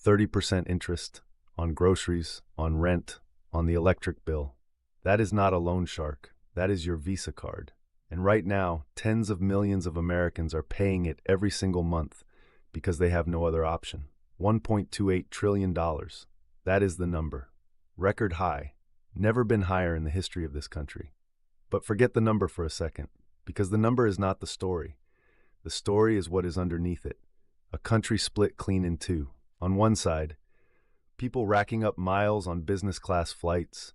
30% interest on groceries, on rent, on the electric bill. That is not a loan shark. That is your Visa card. And right now, tens of millions of Americans are paying it every single month because they have no other option. $1.28 trillion. That is the number. Record high. Never been higher in the history of this country. But forget the number for a second, because the number is not the story. The story is what is underneath it. A country split clean in two. On one side, people racking up miles on business class flights,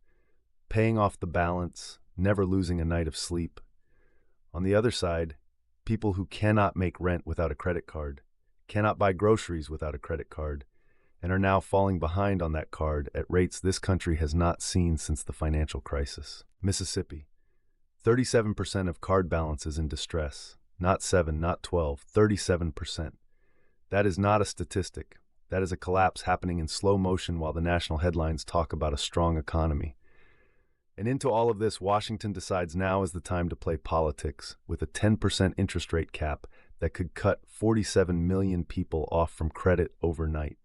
paying off the balance, never losing a night of sleep. On the other side, people who cannot make rent without a credit card, cannot buy groceries without a credit card, and are now falling behind on that card at rates this country has not seen since the financial crisis. Mississippi, 37% of card balances in distress. Not 7, not 12, 37%. That is not a statistic. That is a collapse happening in slow motion while the national headlines talk about a strong economy. And into all of this, Washington decides now is the time to play politics with a 10% interest rate cap that could cut 47 million people off from credit overnight.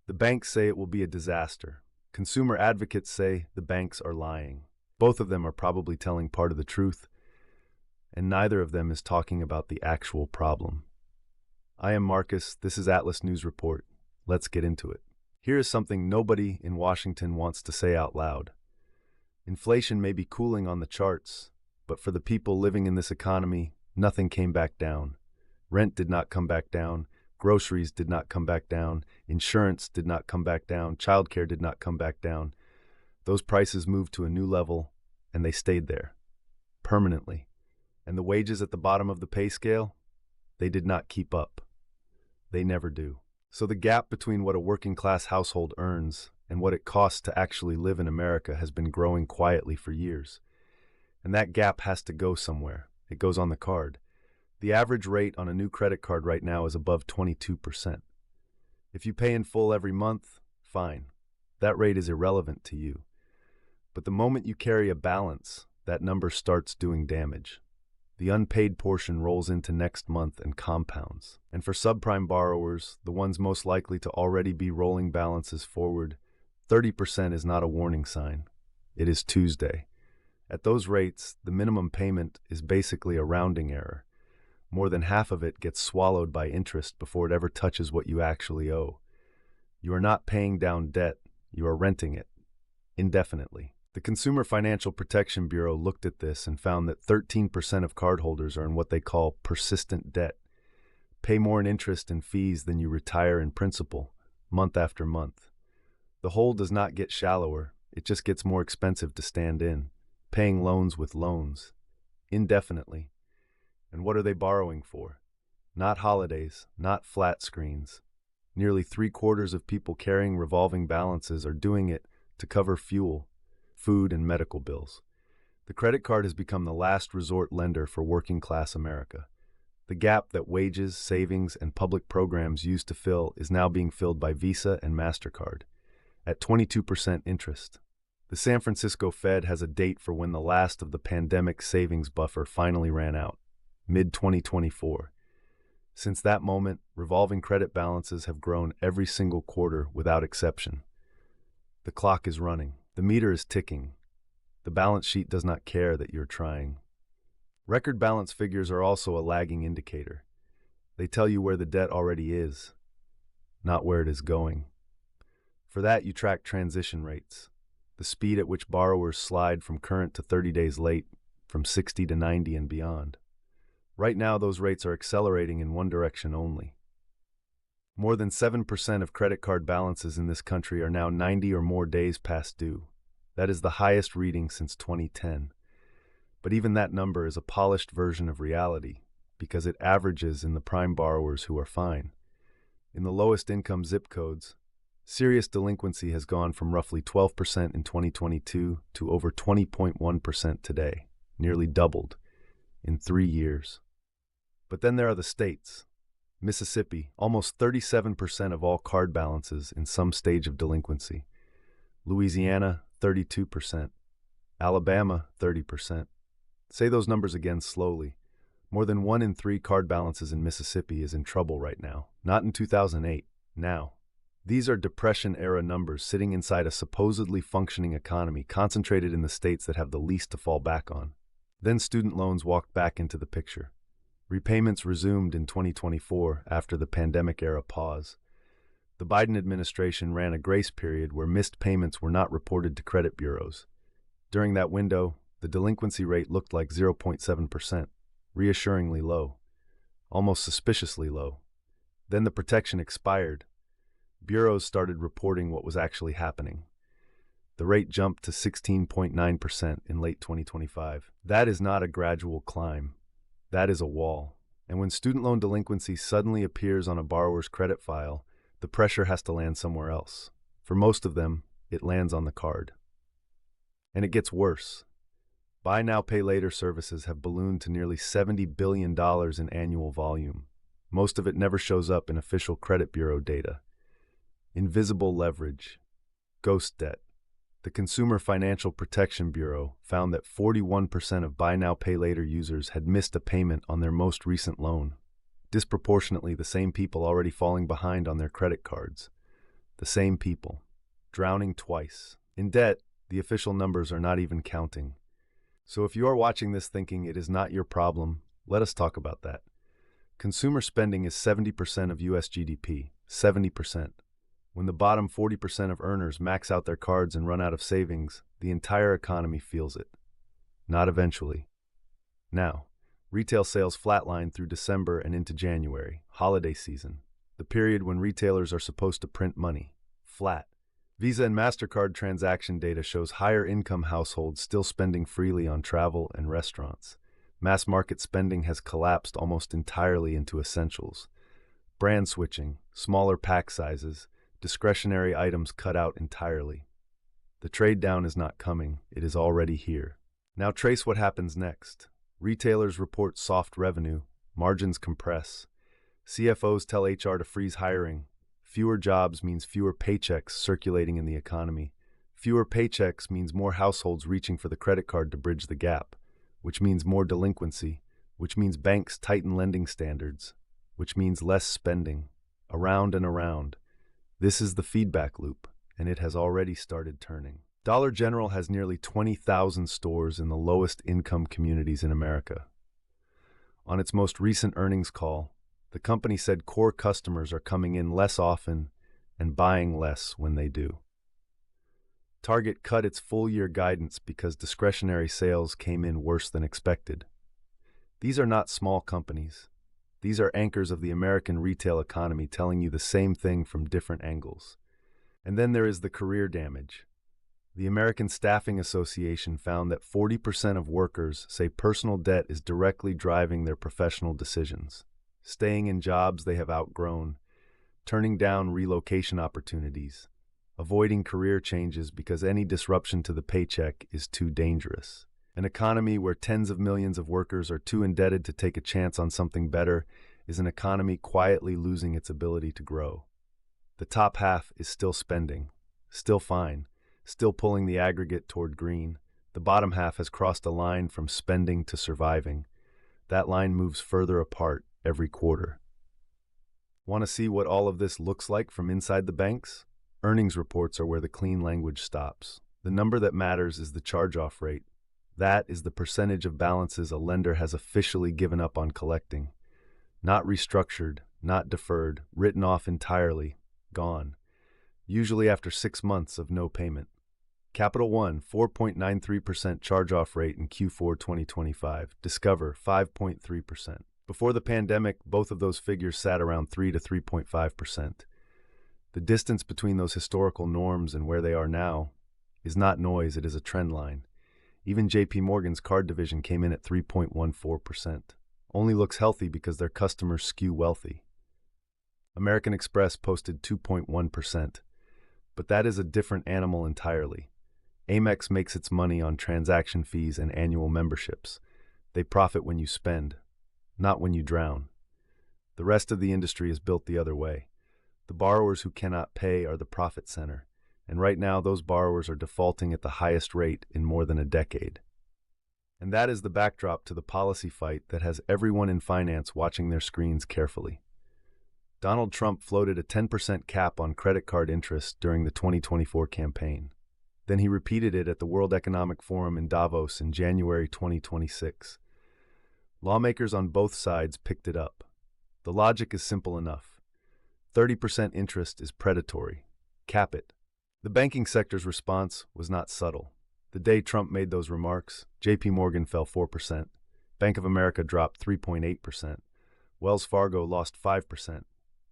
The banks say it will be a disaster. Consumer advocates say the banks are lying. Both of them are probably telling part of the truth, and neither of them is talking about the actual problem. I am Marcus. This is Atlas News Report. Let's get into it. Here is something nobody in Washington wants to say out loud. Inflation may be cooling on the charts, but for the people living in this economy, nothing came back down. Rent did not come back down. Groceries did not come back down. Insurance did not come back down. Childcare did not come back down. Those prices moved to a new level, and they stayed there, permanently. And the wages at the bottom of the pay scale, they did not keep up. They never do. So the gap between what a working-class household earns and what it costs to actually live in America has been growing quietly for years. And that gap has to go somewhere. It goes on the card. The average rate on a new credit card right now is above 22%. If you pay in full every month, fine. That rate is irrelevant to you. But the moment you carry a balance, that number starts doing damage. The unpaid portion rolls into next month and compounds. And for subprime borrowers, the ones most likely to already be rolling balances forward, 30% is not a warning sign. It is Tuesday. At those rates, the minimum payment is basically a rounding error. More than half of it gets swallowed by interest before it ever touches what you actually owe. You are not paying down debt, you are renting it, indefinitely. The Consumer Financial Protection Bureau looked at this and found that 13% of cardholders are in what they call persistent debt. Pay more in interest and fees than you retire in principal, month after month. The hole does not get shallower, it just gets more expensive to stand in, paying loans with loans, indefinitely. And what are they borrowing for? Not holidays, not flat screens. Nearly 3/4 of people carrying revolving balances are doing it to cover fuel, food, and medical bills. The credit card has become the last resort lender for working-class America. The gap that wages, savings, and public programs used to fill is now being filled by Visa and MasterCard, at 22% interest. The San Francisco Fed has a date for when the last of the pandemic savings buffer finally ran out, mid-2024. Since that moment, revolving credit balances have grown every single quarter without exception. The clock is running. The meter is ticking. The balance sheet does not care that you're trying. Record balance figures are also a lagging indicator. They tell you where the debt already is, not where it is going. For that, you track transition rates, the speed at which borrowers slide from current to 30 days late, from 60 to 90 and beyond. Right now, those rates are accelerating in one direction only. More than 7% of credit card balances in this country are now 90 or more days past due. That is the highest reading since 2010. But even that number is a polished version of reality because it averages in the prime borrowers who are fine. In the lowest income zip codes, serious delinquency has gone from roughly 12% in 2022 to over 20.1% today, nearly doubled in 3 years. But then there are the states. Mississippi, almost 37% of all card balances in some stage of delinquency. Louisiana, 32%. Alabama, 30%. Say those numbers again slowly. More than 1 in 3 card balances in Mississippi is in trouble right now. Not in 2008, now. These are Depression-era numbers sitting inside a supposedly functioning economy concentrated in the states that have the least to fall back on. Then student loans walked back into the picture. Repayments resumed in 2024 after the pandemic-era pause. The Biden administration ran a grace period where missed payments were not reported to credit bureaus. During that window, the delinquency rate looked like 0.7%, reassuringly low, almost suspiciously low. Then the protection expired. Bureaus started reporting what was actually happening. The rate jumped to 16.9% in late 2025. That is not a gradual climb. That is a wall. And when student loan delinquency suddenly appears on a borrower's credit file, the pressure has to land somewhere else. For most of them, it lands on the card. And it gets worse. Buy now, pay later services have ballooned to nearly $70 billion in annual volume. Most of it never shows up in official credit bureau data. Invisible leverage. Ghost debt. The Consumer Financial Protection Bureau found that 41% of buy now, pay later users had missed a payment on their most recent loan. Disproportionately, the same people already falling behind on their credit cards. The same people. Drowning twice. In debt, the official numbers are not even counting. So if you are watching this thinking it is not your problem, let us talk about that. Consumer spending is 70% of US GDP. 70%. When the bottom 40% of earners max out their cards and run out of savings, the entire economy feels it. Not eventually. Now, retail sales flatlined through December and into January, holiday season, the period when retailers are supposed to print money. Flat. Visa and MasterCard transaction data shows higher income households still spending freely on travel and restaurants. Mass market spending has collapsed almost entirely into essentials. Brand switching, smaller pack sizes, discretionary items cut out entirely. The trade down is not coming, it is already here. Now trace what happens next. Retailers report soft revenue, margins compress. CFOs tell HR to freeze hiring. Fewer jobs means fewer paychecks circulating in the economy. Fewer paychecks means more households reaching for the credit card to bridge the gap, which means more delinquency, which means banks tighten lending standards, which means less spending. Around and around. This is the feedback loop, and it has already started turning. Dollar General has nearly 20,000 stores in the lowest income communities in America. On its most recent earnings call, the company said core customers are coming in less often and buying less when they do. Target cut its full-year guidance because discretionary sales came in worse than expected. These are not small companies. These are anchors of the American retail economy telling you the same thing from different angles. And then there is the career damage. The American Staffing Association found that 40% of workers say personal debt is directly driving their professional decisions. Staying in jobs they have outgrown, turning down relocation opportunities, avoiding career changes because any disruption to the paycheck is too dangerous. An economy where tens of millions of workers are too indebted to take a chance on something better is an economy quietly losing its ability to grow. The top half is still spending, still fine, still pulling the aggregate toward green. The bottom half has crossed a line from spending to surviving. That line moves further apart every quarter. Want to see what all of this looks like from inside the banks? Earnings reports are where the clean language stops. The number that matters is the charge-off rate. That is the percentage of balances a lender has officially given up on collecting. Not restructured, not deferred, written off entirely, gone. Usually after 6 months of no payment. Capital One, 4.93% charge-off rate in Q4 2025. Discover, 5.3%. Before the pandemic, both of those figures sat around 3 to 3.5%. The distance between those historical norms and where they are now is not noise, it is a trend line. Even JP Morgan's card division came in at 3.14%. Only looks healthy because their customers skew wealthy. American Express posted 2.1%, but that is a different animal entirely. Amex makes its money on transaction fees and annual memberships. They profit when you spend, not when you drown. The rest of the industry is built the other way. The borrowers who cannot pay are the profit center. And right now, those borrowers are defaulting at the highest rate in more than a decade. And that is the backdrop to the policy fight that has everyone in finance watching their screens carefully. Donald Trump floated a 10% cap on credit card interest during the 2024 campaign. Then he repeated it at the World Economic Forum in Davos in January 2026. Lawmakers on both sides picked it up. The logic is simple enough. 30% interest is predatory. Cap it. The banking sector's response was not subtle. The day Trump made those remarks, JP Morgan fell 4%, Bank of America dropped 3.8%, Wells Fargo lost 5%.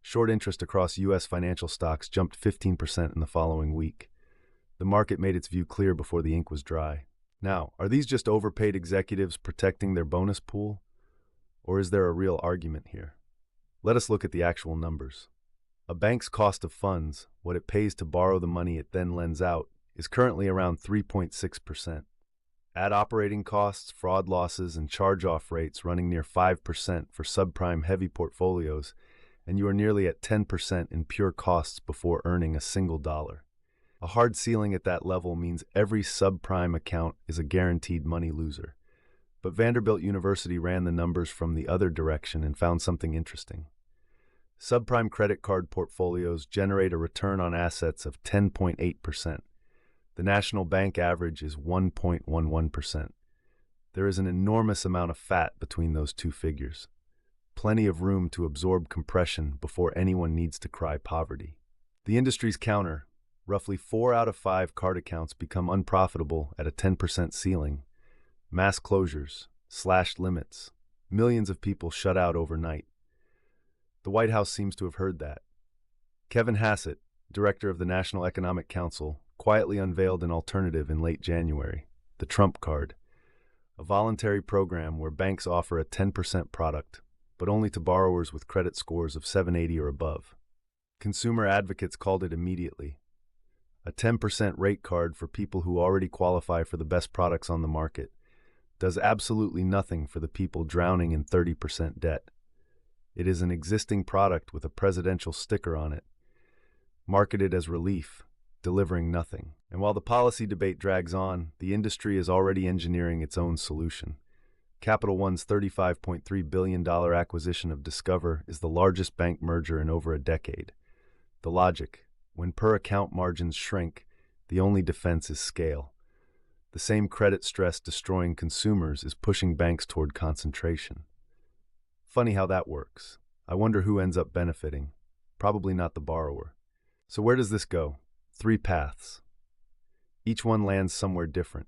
Short interest across U.S. financial stocks jumped 15% in the following week. The market made its view clear before the ink was dry. Now, are these just overpaid executives protecting their bonus pool? Or is there a real argument here? Let us look at the actual numbers. A bank's cost of funds, what it pays to borrow the money it then lends out, is currently around 3.6%. Add operating costs, fraud losses, and charge-off rates running near 5% for subprime heavy portfolios, and you are nearly at 10% in pure costs before earning a single dollar. A hard ceiling at that level means every subprime account is a guaranteed money loser. But Vanderbilt University ran the numbers from the other direction and found something interesting. Subprime credit card portfolios generate a return on assets of 10.8%. The national bank average is 1.11%. There is an enormous amount of fat between those two figures. Plenty of room to absorb compression before anyone needs to cry poverty. The industry's counter, roughly 4 out of 5 card accounts become unprofitable at a 10% ceiling. Mass closures, slashed limits, millions of people shut out overnight. The White House seems to have heard that. Kevin Hassett, director of the National Economic Council, quietly unveiled an alternative in late January, the Trump Card, a voluntary program where banks offer a 10% product, but only to borrowers with credit scores of 780 or above. Consumer advocates called it immediately a 10% rate card for people who already qualify for the best products on the market, does absolutely nothing for the people drowning in 30% debt. It is an existing product with a presidential sticker on it, marketed as relief, delivering nothing. And while the policy debate drags on, the industry is already engineering its own solution. Capital One's $35.3 billion acquisition of Discover is the largest bank merger in over a decade. The logic: when per-account margins shrink, the only defense is scale. The same credit stress destroying consumers is pushing banks toward concentration. Funny how that works. I wonder who ends up benefiting. Probably not the borrower. So where does this go? 3 paths. Each one lands somewhere different.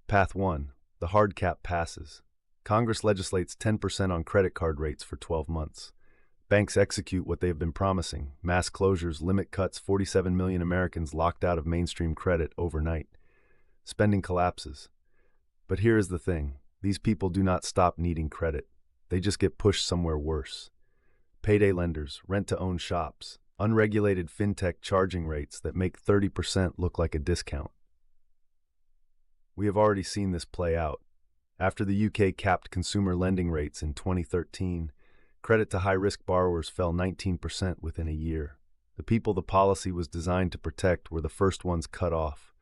Path 1. The hard cap passes. Congress legislates 10% on credit card rates for 12 months. Banks execute what they have been promising: mass closures, limit cuts, 47 million Americans locked out of mainstream credit overnight. Spending collapses. But here is the thing: these people do not stop needing credit. They just get pushed somewhere worse. Payday lenders, rent-to-own shops, unregulated fintech charging rates that make 30% look like a discount. We have already seen this play out. After the UK capped consumer lending rates in 2013, credit to high-risk borrowers fell 19% within a year. The people the policy was designed to protect were the first ones cut off.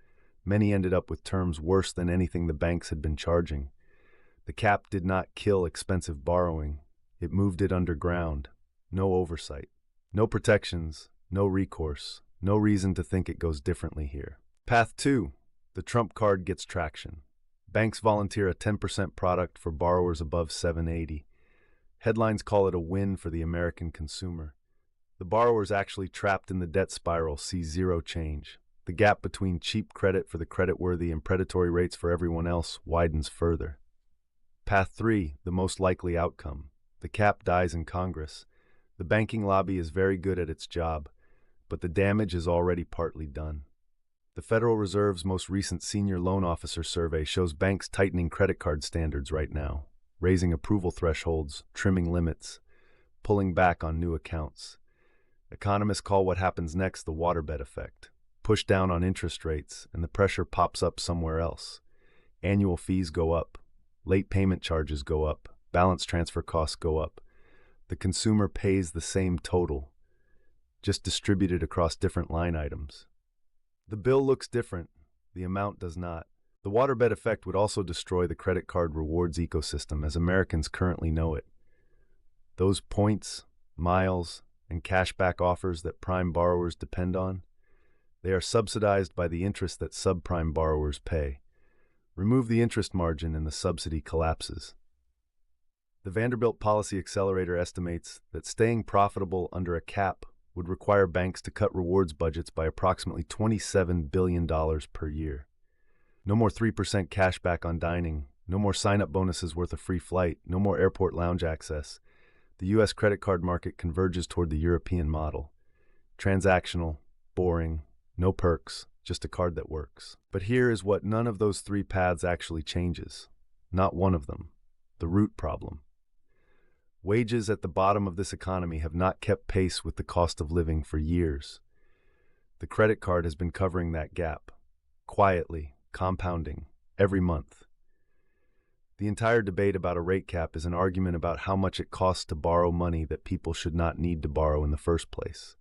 Many ended up with terms worse than anything the banks had been charging. The cap did not kill expensive borrowing. It moved it underground. No oversight. No protections. No recourse. No reason to think it goes differently here. Path 2. The Trump Card gets traction. Banks volunteer a 10% product for borrowers above 780. Headlines call it a win for the American consumer. The borrowers actually trapped in the debt spiral see zero change. The gap between cheap credit for the creditworthy and predatory rates for everyone else widens further. Path 3, the most likely outcome. The cap dies in Congress. The banking lobby is very good at its job, but the damage is already partly done. The Federal Reserve's most recent senior loan officer survey shows banks tightening credit card standards right now, raising approval thresholds, trimming limits, pulling back on new accounts. Economists call what happens next the waterbed effect. Push down on interest rates, and the pressure pops up somewhere else. Annual fees go up. Late payment charges go up. Balance transfer costs go up. The consumer pays the same total, just distributed across different line items. The bill looks different. The amount does not. The waterbed effect would also destroy the credit card rewards ecosystem as Americans currently know it. Those points, miles, and cashback offers that prime borrowers depend on, they are subsidized by the interest that subprime borrowers pay. Remove the interest margin and the subsidy collapses. The Vanderbilt Policy Accelerator estimates that staying profitable under a cap would require banks to cut rewards budgets by approximately $27 billion per year. No more 3% cashback on dining, no more sign-up bonuses worth a free flight, no more airport lounge access. The U.S. credit card market converges toward the European model. Transactional, boring, no perks, just a card that works. But here is what none of those three paths actually changes. Not one of them. The root problem. Wages at the bottom of this economy have not kept pace with the cost of living for years. The credit card has been covering that gap, quietly, compounding, every month. The entire debate about a rate cap is an argument about how much it costs to borrow money that people should not need to borrow in the first place.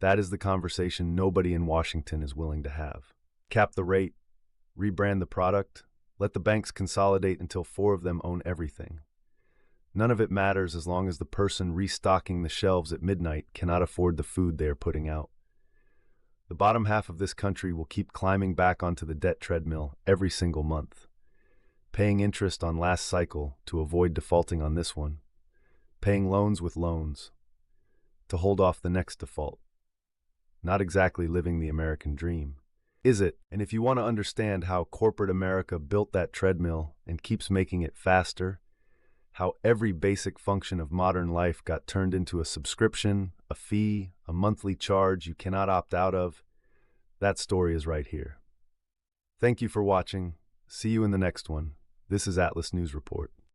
That is the conversation nobody in Washington is willing to have. Cap the rate, rebrand the product, let the banks consolidate until 4 of them own everything. None of it matters as long as the person restocking the shelves at midnight cannot afford the food they are putting out. The bottom half of this country will keep climbing back onto the debt treadmill every single month, paying interest on last cycle to avoid defaulting on this one, paying loans with loans to hold off the next default. Not exactly living the American dream, is it? And if you want to understand how corporate America built that treadmill and keeps making it faster, how every basic function of modern life got turned into a subscription, a fee, a monthly charge you cannot opt out of, that story is right here. Thank you for watching. See you in the next one. This is Atlas News Report.